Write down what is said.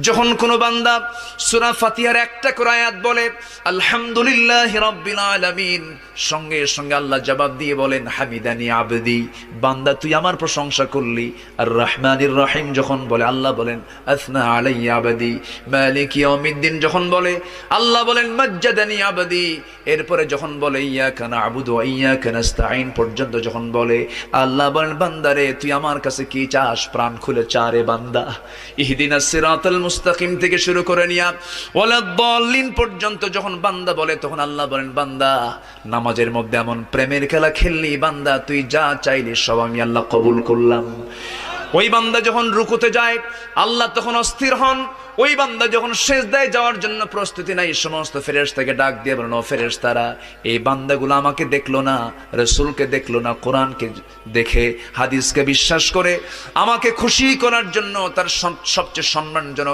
যখন কোনো বান্দা সূরা ফাতিহার একটা করে আয়াত বলে আলহামদুলিল্লাহি রাব্বিল আলামিন, সঙ্গে সঙ্গে আল্লাহ জবাব দিয়ে বলেন হামিদানি আবদি, বান্দা তুই আমার প্রশংসা করলি। আর রহমানির রহিম যখন বলে আল্লাহ বলেন আসনা আলাইয়া আবদি। মালিক ইয়াউমিদ্দিন যখন বলে আল্লাহ বলেন মাজ্জাদানি আবদি। এরপরে যখন বলে ইয়াকা না'বুদু ওয়া ইয়াকা নাস্তাঈন পর্যন্ত যখন বলে আল্লাহ বলেন বান্দারে তুই আমার কাছে কি চাস, প্রাণ খুলে চা রে বান্দা। ইহদিনাস সিরাতাল মুস্তাকিম থেকে শুরু করে নিয়া ওয়ালাদ-দাল্লিন পর্যন্ত যখন বান্দা বলে তখন আল্লাহ বলেন বান্দা নামাজের মধ্যে এমন প্রেমের খেলা খেললি বান্দা, তুই যা চাইলি সব আমি আল্লাহ কবুল করলাম। ওই বান্দা যখন রুকুতে যায় আল্লাহ তখন অস্থির হন। ওই বান্দা যখন সিজদায় যাওয়ার জন্য প্রস্তুতি নাই, সমস্ত ফেরেশতাকে ডাক দিয়ে বলেন ও ফেরেশতারা, এই বান্দাগুলো আমাকে দেখলো না, রাসূলকে দেখলো না, কোরআনকে দেখে হাদিসকে বিশ্বাস করে আমাকে খুশি করার জন্য তার সবচেয়ে সম্মানজনক